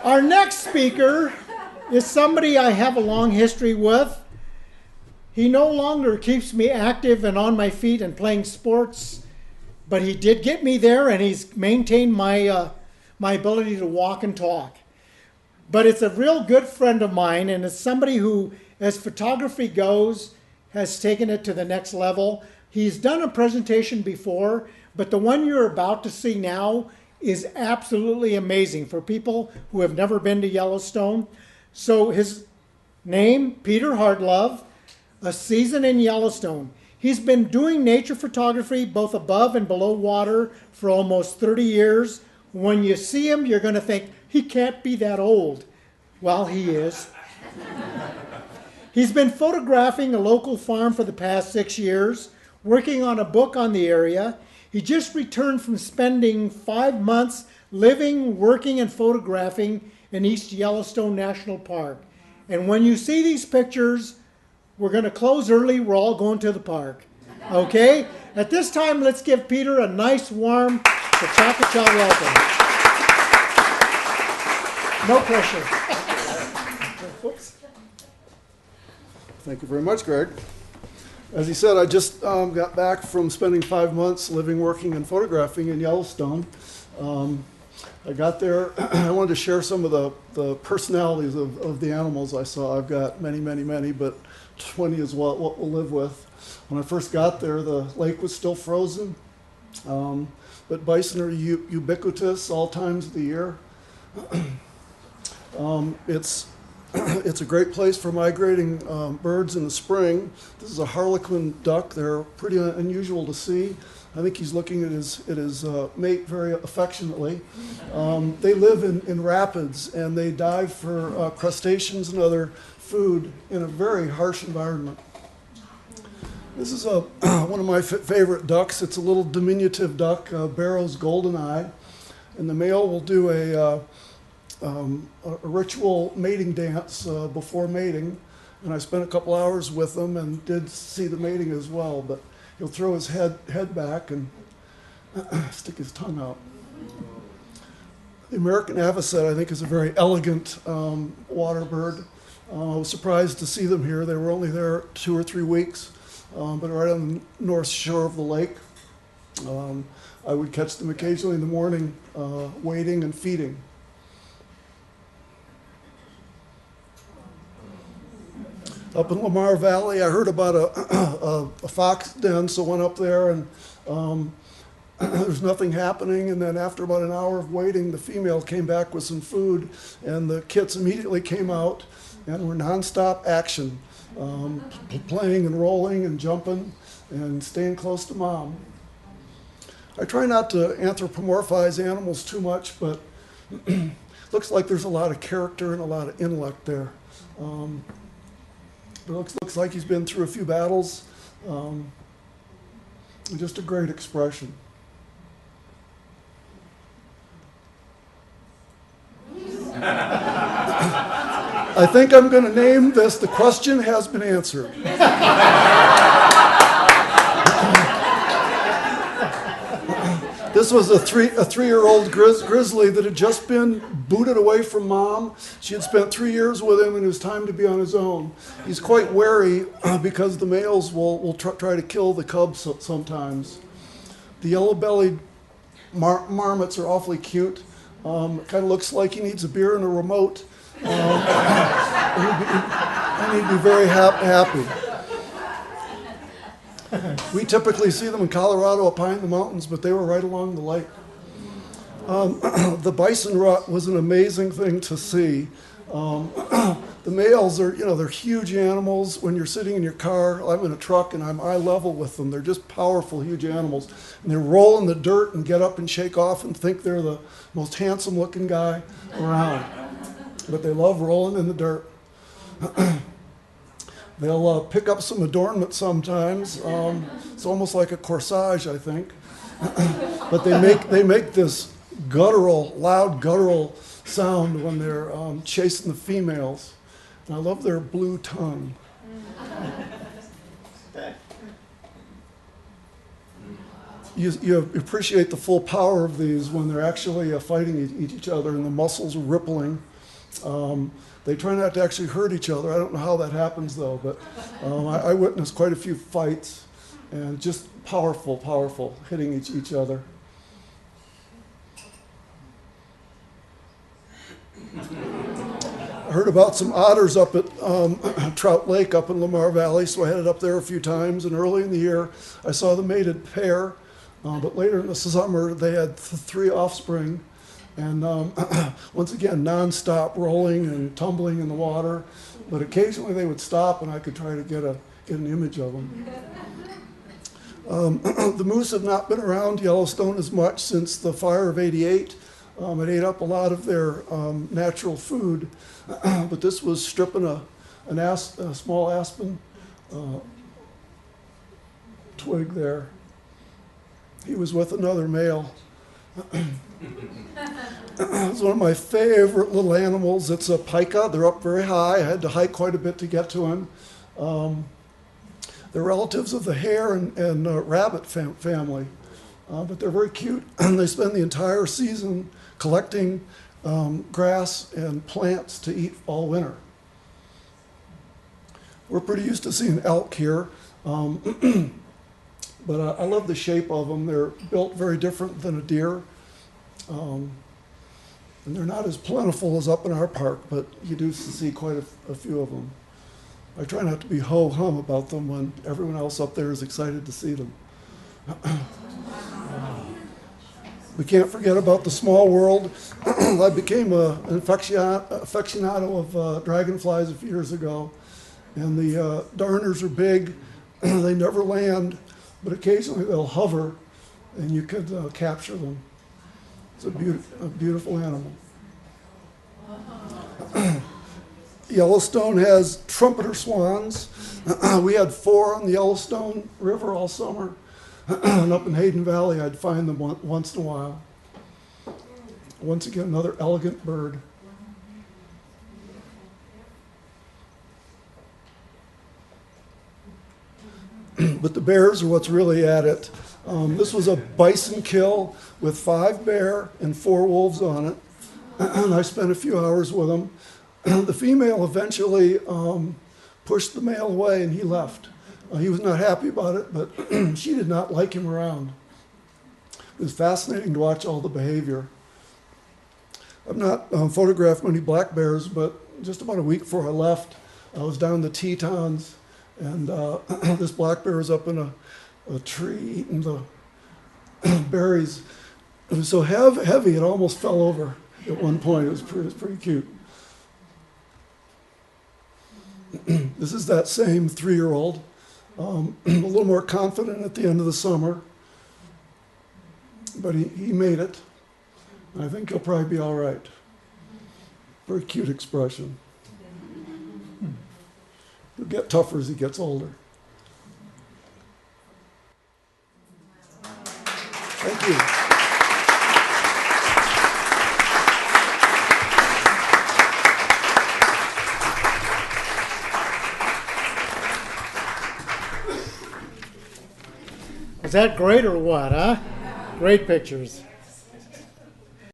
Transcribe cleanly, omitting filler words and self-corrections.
Our next speaker is somebody I have a long history with. He no longer keeps me active and on my feet and playing sports, but he did get me there, and he's maintained my ability to walk and talk. But it's a real good friend of mine, and it's somebody who, as photography goes, has taken it to the next level. He's done a presentation before, but the one you're about to see now is absolutely amazing for people who have never been to Yellowstone. So his name, Peter Hartlove, a season in Yellowstone. He's been doing nature photography both above and below water for almost 30 years. When you see him, you're going to think, he can't be that old. Well, he is. He's been photographing a local farm for the past 6 years, working on a book on the area. He just returned from spending 5 months living, working, and photographing in East Yellowstone National Park. And when you see these pictures, we're going to close early. We're all going to the park. Okay? At this time, let's give Peter a nice, warm, cha-cha-cha welcome. No pressure. Oops. Thank you very much, Greg. As he said, I just got back from spending 5 months living, working, and photographing in Yellowstone. I got there, I wanted to share some of the personalities of the animals I saw. I've got many, but 20 is what we'll live with. When I first got there, the lake was still frozen, but bison are ubiquitous all times of the year. It's a great place for migrating birds in the spring. This is a harlequin duck. They're pretty unusual to see. I think he's looking at his mate very affectionately. They live in rapids, and they dive for crustaceans and other food in a very harsh environment. This is one of my favorite ducks. It's a little diminutive duck, Barrow's goldeneye, and the male will do a ritual mating dance before mating, and I spent a couple hours with them and did see the mating as well, but he'll throw his head back and stick his tongue out. The American avocet, I think, is a very elegant water bird. I was surprised to see them here. They were only there 2 or 3 weeks, but right on the north shore of the lake. I would catch them occasionally in the morning, wading and feeding. Up in Lamar Valley, I heard about a fox den, so went up there, and there's nothing happening. And then after about an hour of waiting, the female came back with some food, and the kits immediately came out and were nonstop action, playing and rolling and jumping and staying close to mom. I try not to anthropomorphize animals too much, but looks like there's a lot of character and a lot of intellect there. It looks like he's been through a few battles. Just a great expression. I think I'm going to name this "The Question Has Been Answered." This was a three-year-old grizzly that had just been booted away from mom. She had spent 3 years with him, and it was time to be on his own. He's quite wary because the males will try to kill the cubs sometimes. The yellow-bellied marmots are awfully cute. Kind of looks like he needs a beer and a remote. And he'd be very happy. We typically see them in Colorado up high in the mountains, but they were right along the lake. The bison rut was an amazing thing to see. The males are, they're huge animals. When you're sitting in your car, I'm in a truck and I'm eye level with them. They're just powerful, huge animals. And they roll in the dirt and get up and shake off and think they're the most handsome looking guy around. But they love rolling in the dirt. They'll pick up some adornment sometimes. It's almost like a corsage, I think. But they make this loud guttural sound when they're chasing the females. And I love their blue tongue. You appreciate the full power of these when they're actually fighting each other and the muscles are rippling. They try not to actually hurt each other. I don't know how that happens though, but I witnessed quite a few fights and just powerful hitting each other. I heard about some otters up at Trout Lake up in Lamar Valley, so I headed up there a few times. And early in the year, I saw the mated pair, but later in the summer, they had 3 offspring. And once again, nonstop rolling and tumbling in the water. But occasionally they would stop, and I could try to get an image of them. The moose have not been around Yellowstone as much since the fire of '88. It ate up a lot of their natural food, but this was stripping a small aspen twig there. He was with another male. It's one of my favorite little animals. It's a pika. They're up very high. I had to hike quite a bit to get to him. They're relatives of the hare and rabbit family, but they're very cute. They spend the entire season collecting grass and plants to eat all winter. We're pretty used to seeing elk here, but I love the shape of them. They're built very different than a deer, and they're not as plentiful as up in our park, but you do see quite a few of them. I try not to be ho-hum about them when everyone else up there is excited to see them. We can't forget about the small world. I became an aficionado of dragonflies a few years ago, and the darners are big. They never land, but occasionally they'll hover, and you could capture them. It's a beautiful animal. Yellowstone has trumpeter swans. We had 4 on the Yellowstone River all summer. And up in Hayden Valley, I'd find them once in a while. Once again, another elegant bird. But the bears are what's really at it. This was a bison kill with 5 bear and 4 wolves on it. And I spent a few hours with them. The female eventually pushed the male away and he left. He was not happy about it, but she did not like him around. It was fascinating to watch all the behavior. I've not photographed many black bears, but just about a week before I left, I was down in the Tetons, and this black bear was up in a tree eating the berries. It was so heavy it almost fell over at one point. It was pretty cute. This is that same 3-year-old. A little more confident at the end of the summer, but he made it. I think he'll probably be all right. Very cute expression. He'll get tougher as he gets older. Thank you. Is that great or what, huh? Great pictures.